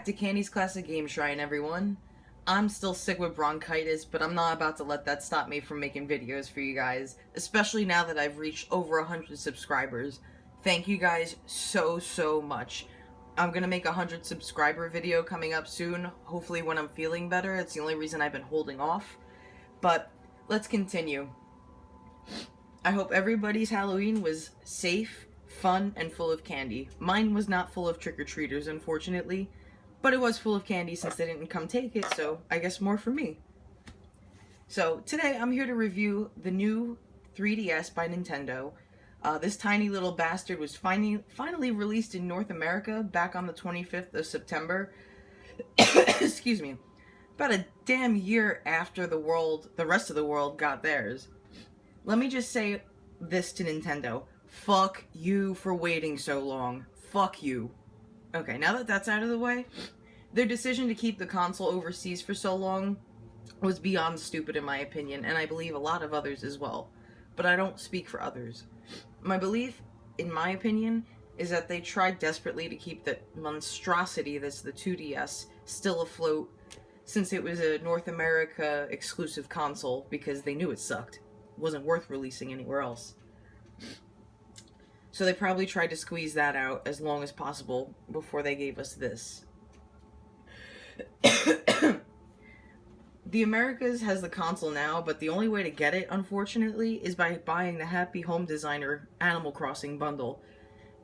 to Candy's Classic Game Shrine, everyone. I'm still sick with bronchitis, but I'm not about to let that stop me from making videos for you guys, especially now that I've reached over 100 subscribers. Thank you guys so much. I'm gonna make a 100 subscriber video coming up soon, hopefully when I'm feeling better. It's the only reason I've been holding off. But let's continue. I hope everybody's Halloween was safe, fun, and full of candy. Mine was not full of trick-or-treaters, unfortunately, but it was full of candy since they didn't come take it, so I guess more for me. So today I'm here to review the new 3DS by Nintendo. This tiny little bastard was finally released in North America back on the 25th of September. Excuse me. About a damn year after the rest of the world got theirs. Let me just say this to Nintendo. Fuck you for waiting so long. Fuck you. Okay, now that that's out of the way, their decision to keep the console overseas for so long was beyond stupid in my opinion, and I believe a lot of others as well. But I don't speak for others. My belief, in my opinion, is that they tried desperately to keep the monstrosity that's the 2DS still afloat, since it was a North America exclusive console, because they knew it sucked. It wasn't worth releasing anywhere else. So they probably tried to squeeze that out as long as possible before they gave us this. The Americas has the console now, but the only way to get it, unfortunately, is by buying the Happy Home Designer Animal Crossing bundle.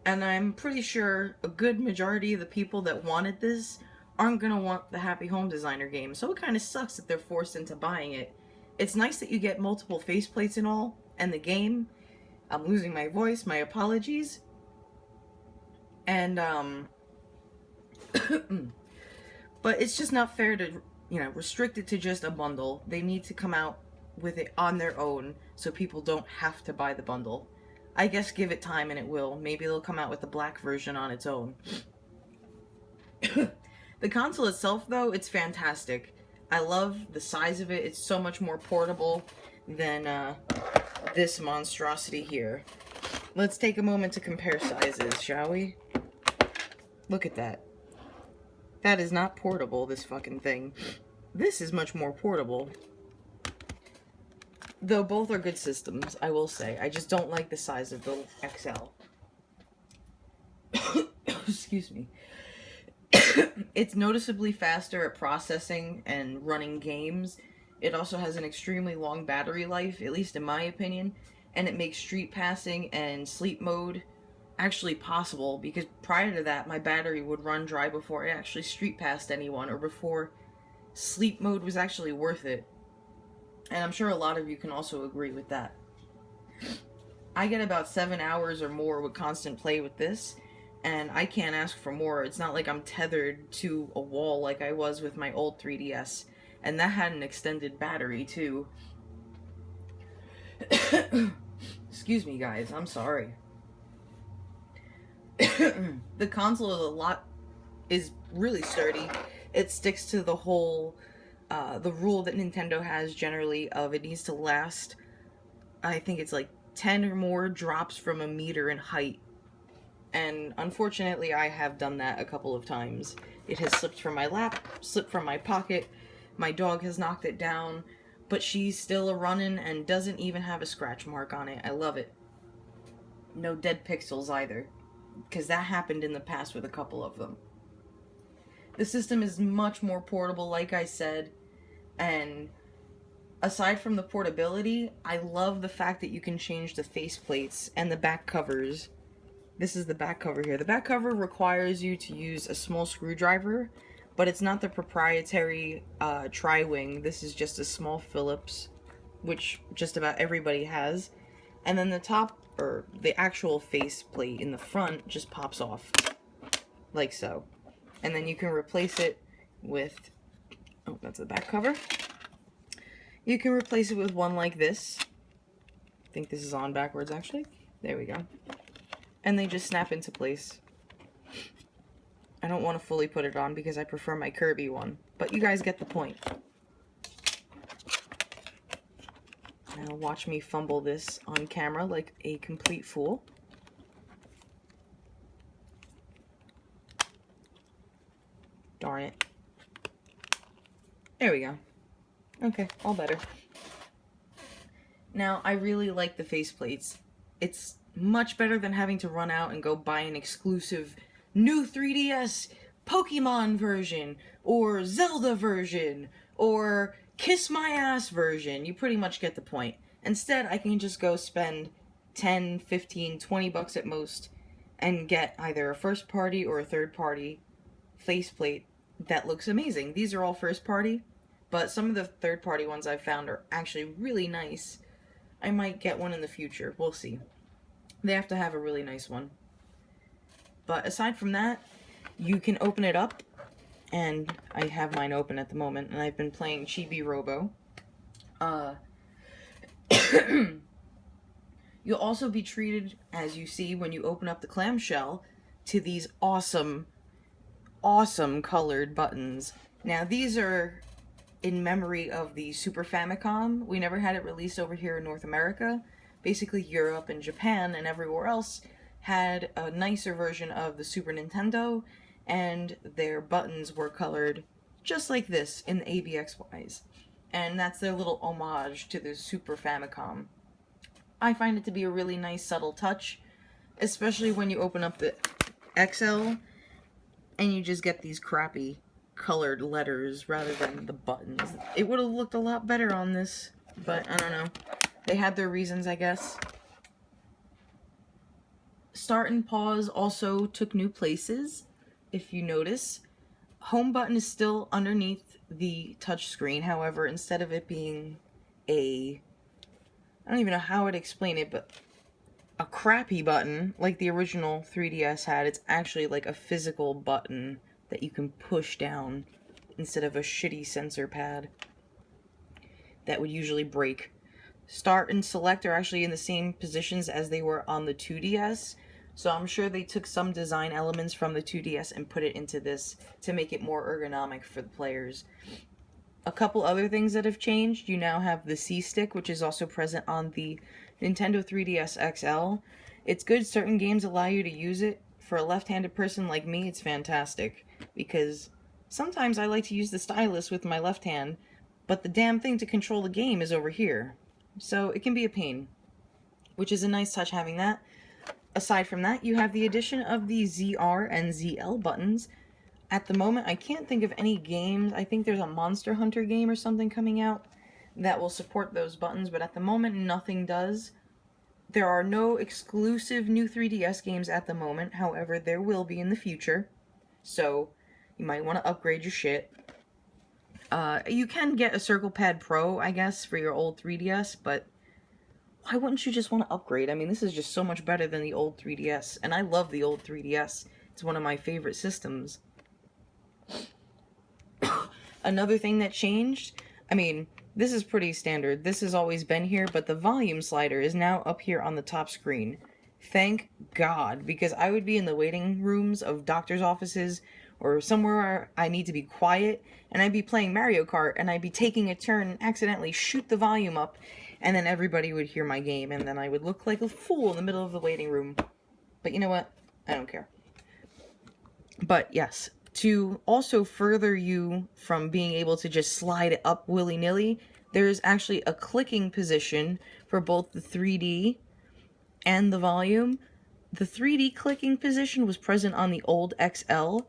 And I'm pretty sure a good majority of the people that wanted this aren't gonna want the Happy Home Designer game, so it kind of sucks that they're forced into buying it. It's nice that you get multiple faceplates and all, and the game. I'm losing my voice, my apologies. And, but it's just not fair to, restrict it to just a bundle. They need to come out with it on their own so people don't have to buy the bundle. I guess give it time and it will. Maybe they'll come out with the black version on its own. The console itself, though, it's fantastic. I love the size of it. It's so much more portable than this monstrosity here. Let's take a moment to compare sizes, shall we? Look at that. That is not portable, this fucking thing. This is much more portable. Though both are good systems, I will say. I just don't like the size of the XL. Excuse me. It's noticeably faster at processing and running games. It also has an extremely long battery life, at least in my opinion, and it makes street passing and sleep mode actually possible, because prior to that my battery would run dry before I actually street passed anyone, or before sleep mode was actually worth it. And I'm sure a lot of you can also agree with that. I get about 7 hours or more with constant play with this, and I can't ask for more. It's not like I'm tethered to a wall like I was with my old 3DS, and that had an extended battery too. Excuse me guys, I'm sorry. The console is really sturdy. It sticks to the whole, the rule that Nintendo has generally of it needs to last, I think it's like 10 or more drops from a meter in height. And unfortunately I have done that a couple of times. It has slipped from my lap, slipped from my pocket, my dog has knocked it down, but she's still a-running and doesn't even have a scratch mark on it. I love it. No dead pixels either, because that happened in the past with a couple of them. The system is much more portable, like I said, and aside from the portability, I love the fact that you can change the faceplates and the back covers. This is the back cover here. The back cover requires you to use a small screwdriver, but it's not the proprietary tri-wing. This is just a small Phillips, which just about everybody has. And then the top, or the actual faceplate in the front, just pops off, like so. And then you can replace it with, oh, that's the back cover. You can replace it with one like this. I think this is on backwards, actually. There we go. And they just snap into place. I don't want to fully put it on because I prefer my Kirby one, but you guys get the point. Now watch me fumble this on camera like a complete fool. Darn darn it. There we go. Okay, all better. Now, I really like the faceplates. It's much better than having to run out and go buy an exclusive new 3DS Pokemon version, or Zelda version, or Kiss My Ass version. You pretty much get the point. Instead, I can just go spend 10, 15, 20 bucks at most and get either a first party or a third party faceplate that looks amazing. These are all first party, but some of the third party ones I've found are actually really nice. I might get one in the future. We'll see. They have to have a really nice one. But aside from that, you can open it up, and I have mine open at the moment, and I've been playing Chibi Robo. You'll also be treated, as you see when you open up the clamshell, to these awesome colored buttons. Now, these are in memory of the Super Famicom. We never had it released over here in North America. Basically, Europe and Japan and everywhere else had a nicer version of the Super Nintendo, and their buttons were colored just like this in the ABXYs. And that's their little homage to the Super Famicom. I find it to be a really nice, subtle touch, especially when you open up the XL and you just get these crappy colored letters rather than the buttons. It would have looked a lot better on this, but I don't know. They had their reasons, I guess. Start and pause also took new places, if you notice. Home button is still underneath the touch screen. However, instead of it being I don't even know how I'd explain it, but a crappy button like the original 3DS had, it's actually like a physical button that you can push down instead of a shitty sensor pad that would usually break. Start and select are actually in the same positions as they were on the 2DS, so I'm sure they took some design elements from the 2DS and put it into this to make it more ergonomic for the players. A couple other things that have changed: you now have the C-Stick, which is also present on the Nintendo 3DS XL. It's good, certain games allow you to use it. For a left-handed person like me, it's fantastic, because sometimes I like to use the stylus with my left hand, but the damn thing to control the game is over here. So it can be a pain, which is a nice touch having that. Aside from that, you have the addition of the ZR and ZL buttons. At the moment, I can't think of any games. I think there's a Monster Hunter game or something coming out that will support those buttons, but at the moment, nothing does. There are no exclusive new 3DS games at the moment. However, there will be in the future, so you might want to upgrade your shit. You can get a Circle Pad Pro, I guess, for your old 3DS, but why wouldn't you just want to upgrade? I mean, this is just so much better than the old 3DS, and I love the old 3DS. It's one of my favorite systems. Another thing that changed, I mean, this is pretty standard. This has always been here, but the volume slider is now up here on the top screen. Thank God, because I would be in the waiting rooms of doctor's offices or somewhere where I need to be quiet, and I'd be playing Mario Kart, and I'd be taking a turn and accidentally shoot the volume up, and then everybody would hear my game, and then I would look like a fool in the middle of the waiting room. But you know what? I don't care. But yes, to also further you from being able to just slide it up willy-nilly, there's actually a clicking position for both the 3D and the volume. The 3D clicking position was present on the old XL,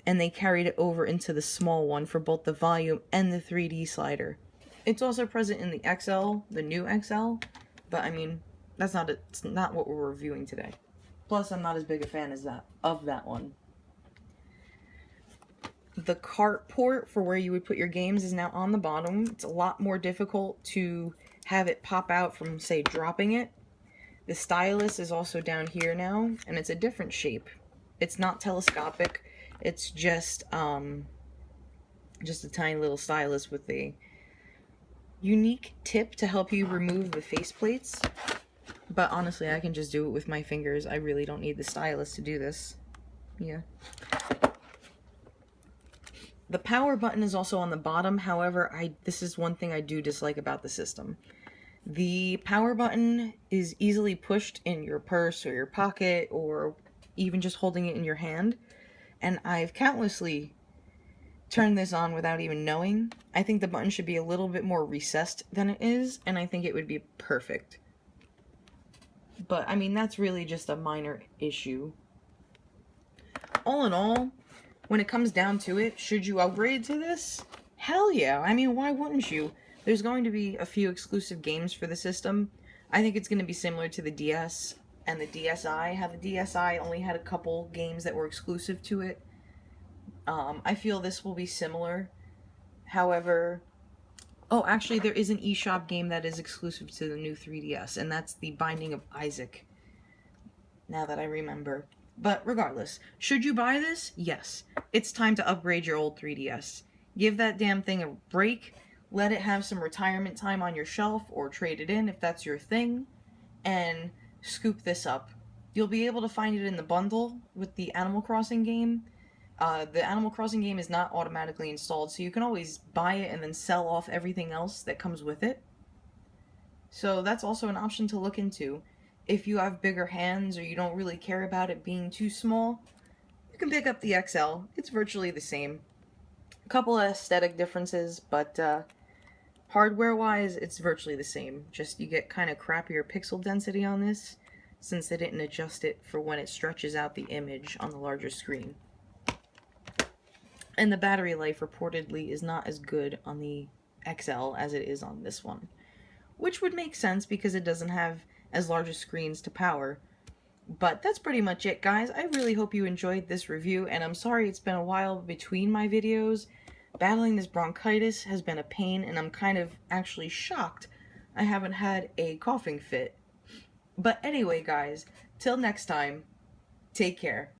and they carried it over into the small one for both the volume and the 3D slider. It's also present in the XL, the new XL, but I mean, it's not what we're reviewing today. Plus, I'm not as big a fan as of that one. The cart port for where you would put your games is now on the bottom. It's a lot more difficult to have it pop out from, say, dropping it. The stylus is also down here now, and it's a different shape. It's not telescopic. It's just a tiny little stylus with a unique tip to help you remove the faceplates. But honestly, I can just do it with my fingers. I really don't need the stylus to do this. Yeah. The power button is also on the bottom. However, this is one thing I do dislike about the system. The power button is easily pushed in your purse or your pocket, or even just holding it in your hand. And I've countlessly turn this on without even knowing. I think the button should be a little bit more recessed than it is, and I think it would be perfect. But, I mean, that's really just a minor issue. All in all, when it comes down to it, should you upgrade to this? Hell yeah. I mean, why wouldn't you? There's going to be a few exclusive games for the system. I think it's going to be similar to the DS and the DSi. How the DSi only had a couple games that were exclusive to it. I feel this will be similar. However, oh, actually, there is an eShop game that is exclusive to the new 3DS, and that's The Binding of Isaac. Now that I remember. But regardless, should you buy this? Yes. It's time to upgrade your old 3DS. Give that damn thing a break. Let it have some retirement time on your shelf, or trade it in if that's your thing, and scoop this up. You'll be able to find it in the bundle with the Animal Crossing game. The Animal Crossing game is not automatically installed, so you can always buy it and then sell off everything else that comes with it. So that's also an option to look into. If you have bigger hands or you don't really care about it being too small, you can pick up the XL. It's virtually the same. A couple of aesthetic differences, but hardware-wise, it's virtually the same. Just you get kind of crappier pixel density on this, since they didn't adjust it for when it stretches out the image on the larger screen. And the battery life reportedly is not as good on the XL as it is on this one. Which would make sense because it doesn't have as large a screens to power. But that's pretty much it, guys. I really hope you enjoyed this review, and I'm sorry it's been a while between my videos. Battling this bronchitis has been a pain, and I'm kind of actually shocked I haven't had a coughing fit. But anyway, guys, till next time, take care.